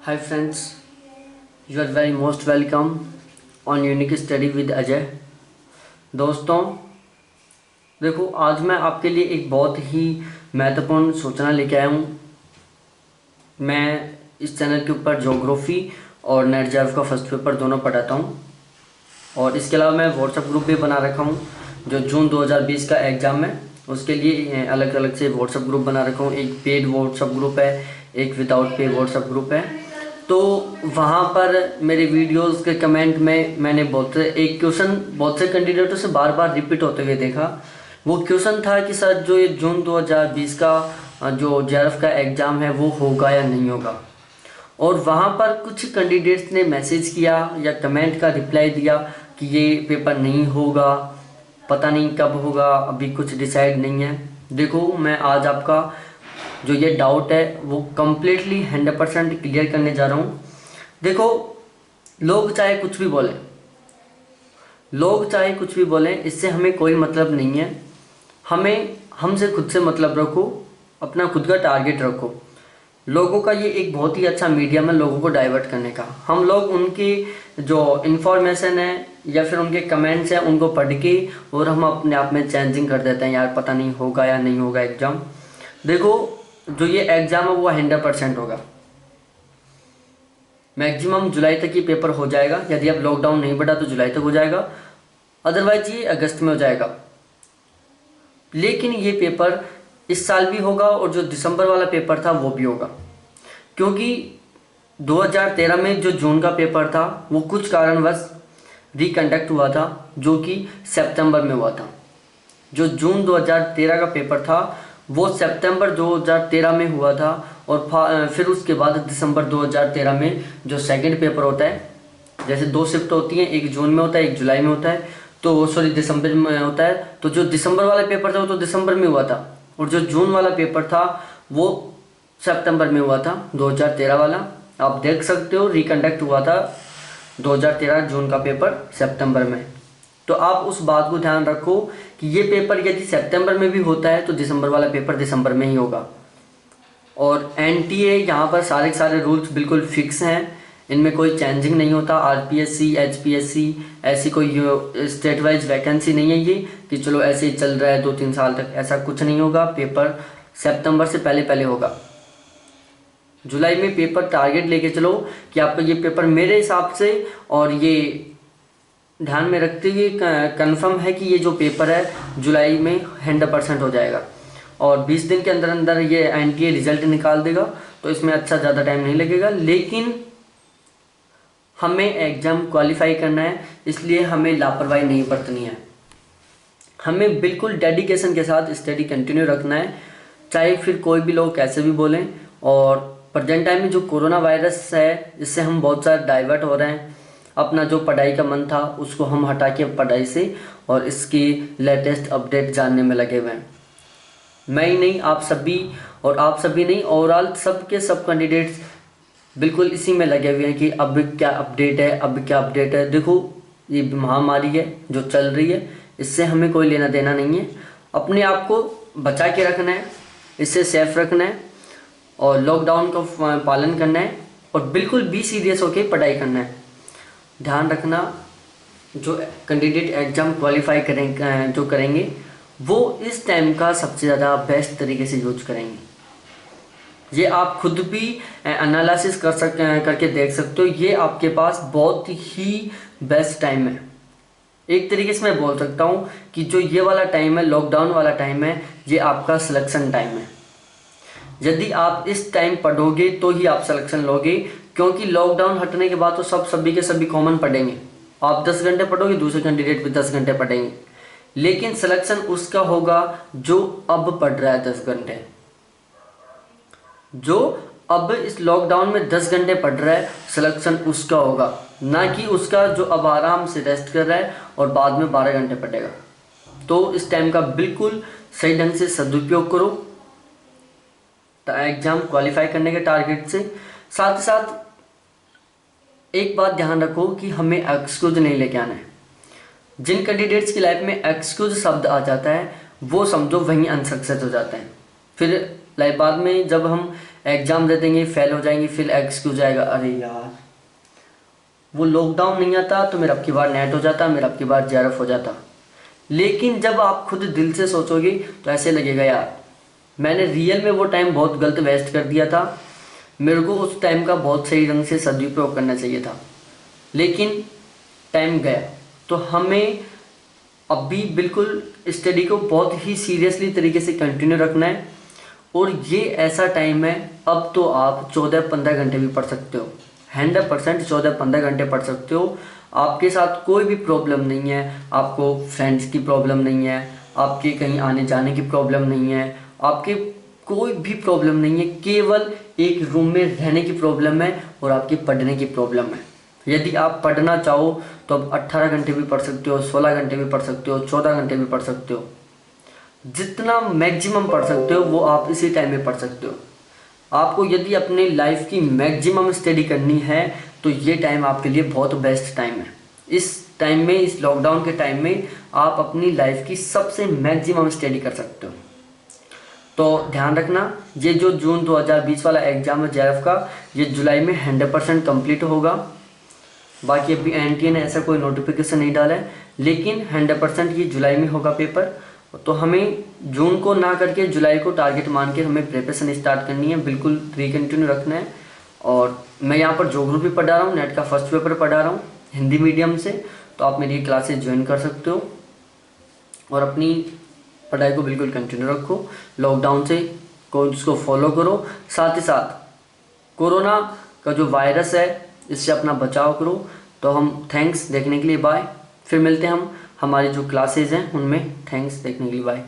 Hi friends, you are very most welcome on unique study with Ajay. दोस्तों देखो, आज मैं आपके लिए एक बहुत ही महत्वपूर्ण सूचना लेके आया हूँ। मैं इस चैनल के ऊपर ज्योग्राफी और नेट जैव का फर्स्ट पेपर दोनों पढ़ाता हूँ और इसके अलावा मैं व्हाट्सएप ग्रुप भी बना रखा हूँ। जो जून 2020 का एग्ज़ाम है उसके लिए अलग अलग से व्हाट्सएप ग्रुप बना रखा हूँ। एक पेड व्हाट्सएप ग्रुप है, एक विदाउट पेड व्हाट्सएप ग्रुप है। तो वहाँ पर मेरे वीडियोस के कमेंट में मैंने एक क्वेश्चन बहुत से कैंडिडेटों से बार बार रिपीट होते हुए देखा। वो क्वेश्चन था कि सर जो ये जून 2020 का जो जेआरएफ का एग्ज़ाम है वो होगा या नहीं होगा। और वहाँ पर कुछ कैंडिडेट्स ने मैसेज किया या कमेंट का रिप्लाई दिया कि ये पेपर नहीं होगा, पता नहीं कब होगा, अभी कुछ डिसाइड नहीं है। देखो, मैं आज आपका जो ये डाउट है वो कम्प्लीटली 100% क्लियर करने जा रहा हूँ। देखो, लोग चाहे कुछ भी बोलें, इससे हमें कोई मतलब नहीं है। हमसे खुद से मतलब रखो, अपना खुद का टारगेट रखो। लोगों का ये एक बहुत ही अच्छा मीडियम है लोगों को डाइवर्ट करने का। हम लोग उनकी जो इन्फॉर्मेशन है या फिर उनके कमेंट्स हैं उनको पढ़ के और हम अपने आप में चेंजिंग कर देते हैं, यार पता नहीं होगा या नहीं होगा एग्ज़ाम। देखो, जो ये एग्ज़ाम है वो 100% होगा। मैक्सिमम जुलाई तक ये पेपर हो जाएगा। यदि अब लॉकडाउन नहीं बढ़ा तो जुलाई तक हो जाएगा, अदरवाइज ये अगस्त में हो जाएगा। लेकिन ये पेपर इस साल भी होगा और जो दिसंबर वाला पेपर था वो भी होगा, क्योंकि 2013 में जो जून का पेपर था वो कुछ कारणवश रिकंडक्ट हुआ था, जो कि सितंबर में हुआ था। जो जून 2013 का पेपर था वो सितंबर 2013 में हुआ था और फिर उसके बाद दिसंबर 2013 में जो सेकंड पेपर होता है, जैसे 2 शिफ्ट होती हैं, एक जून में होता है, एक जुलाई में होता है, तो सॉरी दिसंबर में होता है। तो जो दिसंबर वाला पेपर था वो तो दिसंबर में हुआ था और जो जून वाला पेपर था वो सितंबर में हुआ था, 2013 वाला। आप देख सकते हो रिकंडक्ट हुआ था 2013 जून का पेपर सितंबर में। तो आप उस बात को ध्यान रखो कि ये पेपर यदि सितंबर में भी होता है तो दिसंबर वाला पेपर दिसंबर में ही होगा। और एनटीए यहाँ पर सारे के सारे रूल्स बिल्कुल फिक्स हैं, इनमें कोई चेंजिंग नहीं होता। आरपीएससी, एचपीएससी ऐसी कोई स्टेट वाइज वैकेंसी नहीं है ये कि चलो ऐसे ही चल रहा है 2-3 साल तक, ऐसा कुछ नहीं होगा। पेपर सितंबर से पहले होगा। जुलाई में पेपर टारगेट लेके चलो कि आपका ये पेपर मेरे हिसाब से, और ये ध्यान में रखते हुए कंफर्म है कि ये जो पेपर है जुलाई में 100% हो जाएगा और 20 दिन के अंदर अंदर ये एनटीए रिजल्ट निकाल देगा। तो इसमें अच्छा ज़्यादा टाइम नहीं लगेगा, लेकिन हमें एग्ज़ाम क्वालिफाई करना है, इसलिए हमें लापरवाही नहीं बरतनी है। हमें बिल्कुल डेडिकेशन के साथ स्टडी कंटिन्यू रखना है, चाहे फिर कोई भी लोग कैसे भी बोलें। और प्रेजेंट टाइम में जो कोरोना वायरस है इससे हम बहुत सारे डाइवर्ट हो रहे हैं। अपना जो पढ़ाई का मन था उसको हम हटा के पढ़ाई से और इसकी लेटेस्ट अपडेट जानने में लगे हुए हैं। मैं ही नहीं, आप सभी नहीं, ओवरऑल सब कैंडिडेट्स बिल्कुल इसी में लगे हुए हैं कि अब क्या अपडेट है। देखो, ये महामारी है जो चल रही है, इससे हमें कोई लेना देना नहीं है। अपने आप को बचा के रखना है, इससे सेफ रखना है और लॉकडाउन का पालन करना है और बिल्कुल भी सीरियस होकर पढ़ाई करना है। ध्यान रखना, जो कैंडिडेट एग्ज़ाम क्वालिफाई करेंगे वो इस टाइम का सबसे ज़्यादा बेस्ट तरीके से यूज करेंगे। ये आप खुद भी एनालिसिस करके देख सकते हो। ये आपके पास बहुत ही बेस्ट टाइम है। एक तरीके से मैं बोल सकता हूँ कि जो ये वाला टाइम है, लॉकडाउन वाला टाइम है, ये आपका सिलेक्शन टाइम है। यदि आप इस टाइम पढ़ोगे तो ही आप सिलेक्शन लोगे, क्योंकि लॉकडाउन हटने के बाद तो सभी के सभी कॉमन पढ़ेंगे। आप 10 घंटे पढ़ोगे, दूसरे कैंडिडेट भी 10 घंटे पढ़ेंगे, लेकिन सिलेक्शन उसका होगा जो अब पढ़ रहा है 10 घंटे। जो अब इस लॉकडाउन में 10 घंटे पढ़ रहा है, सिलेक्शन उसका होगा, ना कि उसका जो अब आराम से रेस्ट कर रहा है और बाद में 12 घंटे पढ़ेगा। तो इस टाइम का बिल्कुल सही ढंग से सदुपयोग करो एग्जाम क्वालिफाई करने के टारगेट से। साथ ही साथ एक बात ध्यान रखो कि हमें एक्सक्यूज नहीं लेके आना है। जिन कैंडिडेट्स की लाइफ में एक्सक्यूज शब्द आ जाता है वो समझो वहीं अनसक्सेस हो जाते हैं। फिर लाइफ बाद में जब हम एग्ज़ाम दे देंगे, फेल हो जाएंगे, फिर एक्सक्यूज आएगा, अरे यार वो लॉकडाउन नहीं आता तो मेरा अब की बार नेट हो जाता, मेरा अब की बार जेआरएफ हो जाता। लेकिन जब आप खुद दिल से सोचोगे तो ऐसे लगेगा यार मैंने रियल में वो टाइम बहुत गलत वेस्ट कर दिया था, मेरे को उस टाइम का बहुत सही ढंग से सदुपयोग करना चाहिए था, लेकिन टाइम गया। तो हमें अभी बिल्कुल स्टडी को बहुत ही सीरियसली तरीके से कंटिन्यू रखना है। और ये ऐसा टाइम है, अब तो आप 14-15 घंटे भी पढ़ सकते हो, 100% 14-15 घंटे पढ़ सकते हो। आपके साथ कोई भी प्रॉब्लम नहीं है, आपको फ्रेंड्स की प्रॉब्लम नहीं है, आपके कहीं आने जाने की प्रॉब्लम नहीं है, आपके कोई भी प्रॉब्लम नहीं है, केवल एक रूम में रहने की प्रॉब्लम है और आपकी पढ़ने की प्रॉब्लम है। यदि आप पढ़ना चाहो तो अब 18 घंटे भी पढ़ सकते हो, 16 घंटे भी पढ़ सकते हो, 14 घंटे भी पढ़ सकते हो, जितना मैक्सिमम पढ़ सकते हो वो आप इसी टाइम में पढ़ सकते हो। आपको यदि अपने लाइफ की मैक्सिमम स्टडी करनी है तो ये टाइम आपके लिए बहुत बेस्ट टाइम है। इस टाइम में, इस लॉकडाउन के टाइम में आप अपनी लाइफ की सबसे मैक्सिमम स्टडी कर सकते हो। तो ध्यान रखना, ये जो जून 2020 वाला एग्जाम है जेआरएफ का, ये जुलाई में 100% कंप्लीट होगा। बाकी अभी एनटीए ने ऐसा कोई नोटिफिकेशन नहीं डाला है, लेकिन 100% ये जुलाई में होगा पेपर। तो हमें जून को ना करके जुलाई को टारगेट मान के हमें प्रिपरेशन स्टार्ट करनी है, बिल्कुल कंटिन्यू रखना है। और मैं यहाँ पर ज्योग्राफी भी पढ़ा रहा हूँ, नेट का फर्स्ट पेपर पढ़ा रहा हूँ हिंदी मीडियम से, तो आप मेरी क्लासेस ज्वाइन कर सकते हो और अपनी पढ़ाई को बिल्कुल कंटिन्यू रखो। लॉकडाउन से कोर्स को फॉलो करो, साथ ही साथ कोरोना का जो वायरस है इससे अपना बचाव करो। तो हम थैंक्स देखने के लिए बाय, फिर मिलते हैं हम हमारी जो क्लासेज हैं उनमें। थैंक्स देखने के लिए बाय।